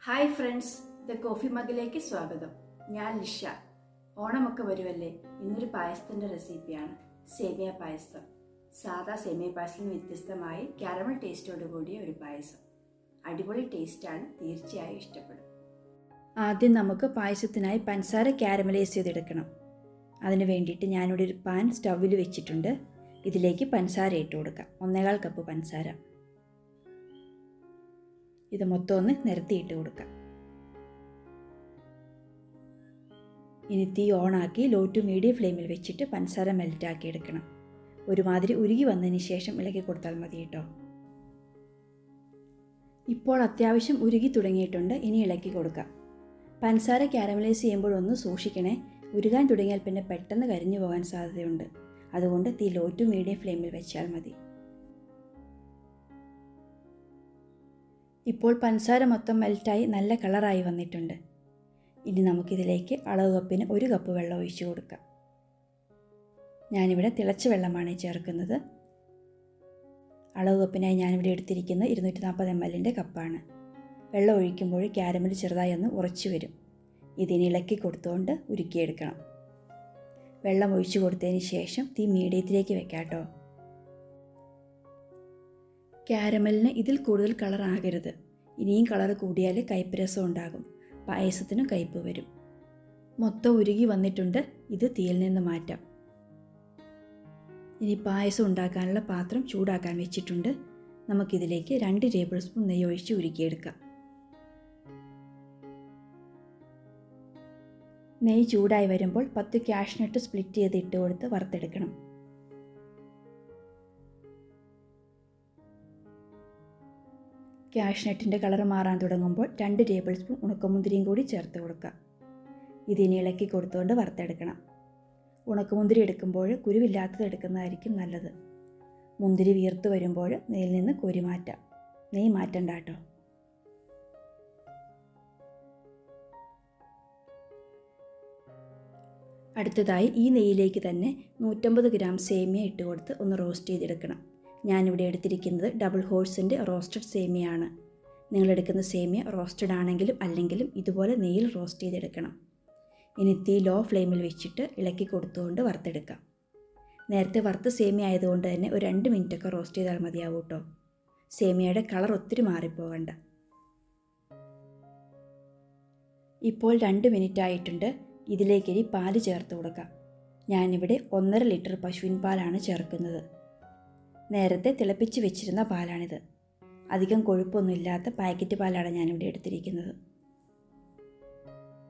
Hi friends, the coffee മഗിലേക്ക് സ്വാഗതം. ഞാൻ ലിഷ. ഓണമൊക്കെ വരുമല്ലേ. ഇന്നൊരു പായസത്തിൻ്റെ റെസിപ്പിയാണ് സേമിയ പായസം. സാധാ സേമിയ പായസത്തിന് വ്യത്യസ്തമായി കാരമൽ ടേസ്റ്റോട് കൂടിയ ഒരു പായസം. അടിപൊളി ടേസ്റ്റാണ്, തീർച്ചയായും ഇഷ്ടപ്പെടും. ആദ്യം നമുക്ക് പായസത്തിനായി പഞ്ചസാര കാരമലൈസ് ചെയ്തെടുക്കണം. അതിന് വേണ്ടിയിട്ട് ഞാനിവിടെ ഒരു പാൻ സ്റ്റൗവിൽ വെച്ചിട്ടുണ്ട്. ഇതിലേക്ക് പഞ്ചസാര ഇട്ട് കൊടുക്കാം. 1/4 കപ്പ് പഞ്ചസാര. ഇത് മൊത്തം ഒന്ന് നിരത്തിയിട്ട് കൊടുക്കാം. ഇനി തീ ഓണാക്കി ലോ ടു മീഡിയം ഫ്ലെയിമിൽ വെച്ചിട്ട് പഞ്ചസാര മെൽറ്റാക്കി എടുക്കണം. ഒരുമാതിരി ഉരുകി വന്നതിന് ശേഷം ഇളക്കി കൊടുത്താൽ മതി കേട്ടോ. ഇപ്പോൾ അത്യാവശ്യം ഉരുകി തുടങ്ങിയിട്ടുണ്ട്. ഇനി ഇളക്കി കൊടുക്കാം. പഞ്ചസാര കാരമലൈസ് ചെയ്യുമ്പോഴൊന്ന് സൂക്ഷിക്കണേ. ഉരുകാൻ തുടങ്ങിയാൽ പിന്നെ പെട്ടെന്ന് കരിഞ്ഞു പോകാൻ സാധ്യതയുണ്ട്. അതുകൊണ്ട് തീ ലോ ടു മീഡിയം ഫ്ലെയിമിൽ വെച്ചാൽ മതി. ഇപ്പോൾ പഞ്ചസാര മൊത്തം മെൽറ്റായി നല്ല കളറായി വന്നിട്ടുണ്ട്. ഇനി നമുക്കിതിലേക്ക് അളവ് കപ്പിന് 1 കപ്പ് വെള്ളം ഒഴിച്ച് കൊടുക്കാം. ഞാനിവിടെ തിളച്ച വെള്ളമാണ് ചേർക്കുന്നത്. അളവ് കപ്പിനായി ഞാനിവിടെ എടുത്തിരിക്കുന്ന 240 ml കപ്പാണ്. വെള്ളം ഒഴിക്കുമ്പോൾ കാരമൽ ചെറുതായി ഒന്ന് ഉറച്ചു വരും. ഇതിന് ഇളക്കി കൊടുത്തുകൊണ്ട് ഉരുക്കിയെടുക്കണം. വെള്ളം ഒഴിച്ചു കൊടുത്തതിന് ശേഷം തീ മീഡിയത്തിലേക്ക് വെക്കാം കേട്ടോ. കാരമലിന് ഇതിൽ കൂടുതൽ കളർ ആകരുത്. ഇനിയും കളർ കൂടിയാൽ കയ്പ്പ് രസം ഉണ്ടാകും. പായസത്തിനും കയ്പ്പ് വരും. മൊത്തം ഉരുകി വന്നിട്ടുണ്ട്. ഇത് തീയിൽ നിന്ന് മാറ്റാം. ഇനി പായസം ഉണ്ടാക്കാനുള്ള പാത്രം ചൂടാക്കാൻ വെച്ചിട്ടുണ്ട്. നമുക്കിതിലേക്ക് 2 ടേബിൾ സ്പൂൺ നെയ്യ് ഒഴിച്ച് ഉരുക്കിയെടുക്കാം. നെയ്യ് ചൂടായി വരുമ്പോൾ 10 കാഷ്നട്ട് സ്പ്ലിറ്റ് ചെയ്ത് ഇട്ട് കൊടുത്ത് വറുത്തെടുക്കണം. കാഷ്നട്ടിൻ്റെ കളർ മാറാൻ തുടങ്ങുമ്പോൾ 2 ടേബിൾ സ്പൂൺ ഉണക്കമുന്തിരിയും കൂടി ചേർത്ത് കൊടുക്കുക. ഇതിനി ഇളക്കി കൊടുത്തുകൊണ്ട് വറുത്തെടുക്കണം. ഉണക്കമുന്തിരി എടുക്കുമ്പോൾ കുരുവില്ലാത്തത് എടുക്കുന്നതായിരിക്കും നല്ലത്. മുന്തിരി വീർത്ത് വരുമ്പോൾ നെയ്യിൽ നിന്ന് കോരി മാറ്റാം. നെയ്യ് മാറ്റണ്ട കേട്ടോ. അടുത്തതായി ഈ നെയ്യിലേക്ക് തന്നെ 150 ഗ്രാം സേമിയ ഇട്ട് കൊടുത്ത് ഒന്ന് റോസ്റ്റ് ചെയ്തെടുക്കണം. ഞാനിവിടെ എടുത്തിരിക്കുന്നത് ഡബിൾ ഹോഴ്സിൻ്റെ റോസ്റ്റഡ് സേമിയാണ്. നിങ്ങളെടുക്കുന്ന സേമിയ റോസ്റ്റഡ് ആണെങ്കിലും അല്ലെങ്കിലും ഇതുപോലെ നെയ്യിൽ റോസ്റ്റ് ചെയ്തെടുക്കണം. ഇനി തീ ലോ ഫ്ലെയിമിൽ വെച്ചിട്ട് ഇളക്കി കൊടുത്തുകൊണ്ട് വറുത്തെടുക്കാം. നേരത്തെ വറുത്ത സേമിയ ആയതുകൊണ്ട് തന്നെ ഒരു 2 മിനിറ്റൊക്കെ റോസ്റ്റ് ചെയ്താൽ മതിയാവും കേട്ടോ. സേമിയയുടെ കളർ ഒത്തിരി മാറിപ്പോകണ്ട. ഇപ്പോൾ 2 മിനിറ്റ് ആയിട്ടുണ്ട്. ഇതിലേക്ക് ഇനി പാല് ചേർത്ത് കൊടുക്കാം. ഞാനിവിടെ 1.5 ലിറ്റർ പശുവിൻ പാലാണ് ചേർക്കുന്നത്. നേരത്തെ തിളപ്പിച്ച് വെച്ചിരുന്ന പാലാണിത്. അധികം കൊഴുപ്പൊന്നുമില്ലാത്ത പാക്കറ്റ് പാലാണ് ഞാനിവിടെ എടുത്തിരിക്കുന്നത്.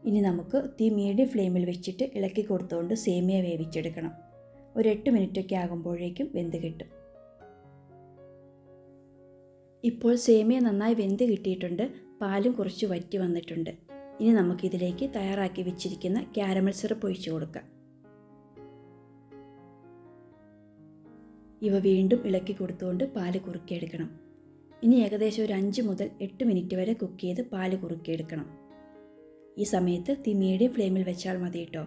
ഇനി നമുക്ക് തീ മീഡിയം ഫ്ലെയിമിൽ വെച്ചിട്ട് ഇളക്കി കൊടുത്തുകൊണ്ട് സേമിയ വേവിച്ചെടുക്കണം. ഒരു 8 മിനിറ്റൊക്കെ ആകുമ്പോഴേക്കും വെന്ത് കിട്ടും. ഇപ്പോൾ സേമിയ നന്നായി വെന്ത് കിട്ടിയിട്ടുണ്ട്. പാലും കുറച്ച് വറ്റി വന്നിട്ടുണ്ട്. ഇനി നമുക്കിതിലേക്ക് തയ്യാറാക്കി വെച്ചിരിക്കുന്ന കാരമൽ സിറപ്പ് ഒഴിച്ചു കൊടുക്കാം. ഇവ വീണ്ടും ഇളക്കി കൊടുത്തുകൊണ്ട് പാല് കുറുക്കിയെടുക്കണം. ഇനി ഏകദേശം ഒരു 5 മുതൽ 8 മിനിറ്റ് വരെ കുക്ക് ചെയ്ത് പാല് കുറുക്കിയെടുക്കണം. ഈ സമയത്ത് തീ മീഡിയം ഫ്ലെയിമിൽ വെച്ചാൽ മതി കേട്ടോ.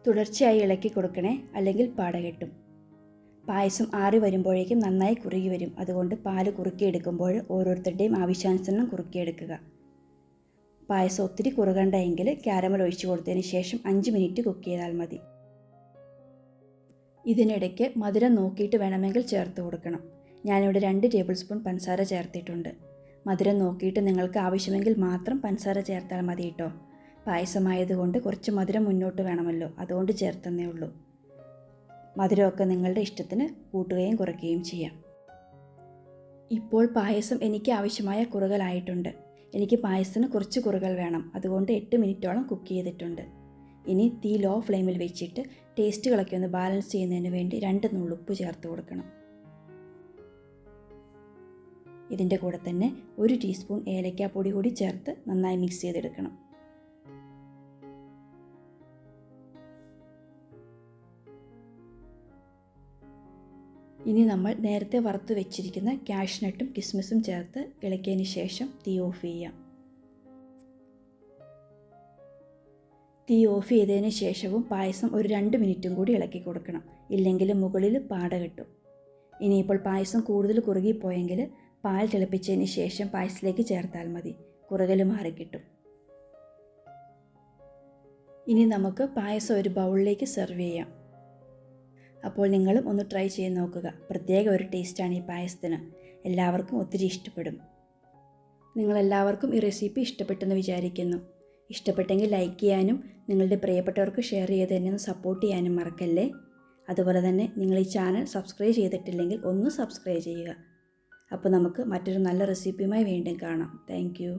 തുടർച്ചയായി ഇളക്കി കൊടുക്കണേ, അല്ലെങ്കിൽ പാട കെട്ടും. പായസം ആറി വരുമ്പോഴേക്കും നന്നായി കുറുകി വരും. അതുകൊണ്ട് പാല് കുറുക്കിയെടുക്കുമ്പോൾ ഓരോരുത്തരുടെയും ആവശ്യാനുസരണം കുറുക്കിയെടുക്കുക. പായസം ഒത്തിരി കുറുകണ്ട എങ്കിൽ കാരമൽ ഒഴിച്ചു കൊടുത്തതിന് ശേഷം 5 മിനിറ്റ് കുക്ക് ചെയ്താൽ മതി. ഇതിനിടയ്ക്ക് മധുരം നോക്കിയിട്ട് വേണമെങ്കിൽ ചേർത്ത് കൊടുക്കണം. ഞാനിവിടെ 2 ടേബിൾ സ്പൂൺ പഞ്ചസാര ചേർത്തിട്ടുണ്ട്. മധുരം നോക്കിയിട്ട് നിങ്ങൾക്ക് ആവശ്യമെങ്കിൽ മാത്രം പഞ്ചസാര ചേർത്താൽ മതി കേട്ടോ. പായസമായതുകൊണ്ട് കുറച്ച് മധുരം മുന്നോട്ട് വേണമല്ലോ, അതുകൊണ്ട് ചേർത്തന്നേ ഉള്ളൂ. മധുരമൊക്കെ നിങ്ങളുടെ ഇഷ്ടത്തിന് കൂട്ടുകയും കുറയ്ക്കുകയും ചെയ്യാം. ഇപ്പോൾ പായസം എനിക്ക് ആവശ്യമായ കുറുകലായിട്ടുണ്ട്. എനിക്ക് പായസത്തിന് കുറച്ച് കുറുകൽ വേണം. അതുകൊണ്ട് 8 മിനിറ്റോളം കുക്ക് ചെയ്തിട്ടുണ്ട്. ഇനി തീ ലോ ഫ്ലെയിമിൽ വെച്ചിട്ട് ടേസ്റ്റുകളൊക്കെ ഒന്ന് ബാലൻസ് ചെയ്യുന്നതിന് വേണ്ടി 2 നുള്ളുപ്പ് ചേർത്ത് കൊടുക്കണം. ഇതിൻ്റെ കൂടെ തന്നെ 1 ടീസ്പൂൺ ഏലക്കാപ്പൊടി കൂടി ചേർത്ത് നന്നായി മിക്സ് ചെയ്തെടുക്കണം. ഇനി നമ്മൾ നേരത്തെ വറുത്ത് വെച്ചിരിക്കുന്ന കാഷ്നട്ടും കിസ്മിസും ചേർത്ത് ഇളക്കിയതിന് ശേഷം തീ ഓഫ് ചെയ്യാം. തീ ഓഫ് ചെയ്തതിന് ശേഷവും പായസം ഒരു 2 മിനിറ്റും കൂടി ഇളക്കി കൊടുക്കണം. ഇല്ലെങ്കിൽ മുകളിൽ പാട കിട്ടും. ഇനിയിപ്പോൾ പായസം കൂടുതൽ കുറുകിപ്പോയെങ്കിൽ പാൽ തിളപ്പിച്ചതിന് ശേഷം പായസത്തിലേക്ക് ചേർത്താൽ മതി. കുറുകൽ മാറിക്കിട്ടും. ഇനി നമുക്ക് പായസം ഒരു ബൗളിലേക്ക് സെർവ് ചെയ്യാം. അപ്പോൾ നിങ്ങളും ഒന്ന് ട്രൈ ചെയ്ത് നോക്കുക. പ്രത്യേക ഒരു ടേസ്റ്റാണ് ഈ പായസത്തിന്. എല്ലാവർക്കും ഒത്തിരി ഇഷ്ടപ്പെടും. നിങ്ങളെല്ലാവർക്കും ഈ റെസിപ്പി ഇഷ്ടപ്പെട്ടെന്ന് വിചാരിക്കുന്നു. ഇഷ്ടപ്പെട്ടെങ്കിൽ ലൈക്ക് ചെയ്യാനും നിങ്ങളുടെ പ്രിയപ്പെട്ടവർക്ക് ഷെയർ ചെയ്ത് എന്നെ ഒന്ന് സപ്പോർട്ട് ചെയ്യാനും മറക്കല്ലേ. അതുപോലെ തന്നെ നിങ്ങൾ ഈ ചാനൽ സബ്സ്ക്രൈബ് ചെയ്തിട്ടില്ലെങ്കിൽ ഒന്ന് സബ്സ്ക്രൈബ് ചെയ്യുക. അപ്പോൾ നമുക്ക് മറ്റൊരു നല്ല റെസിപ്പിയുമായി വീണ്ടും കാണാം. Thank you.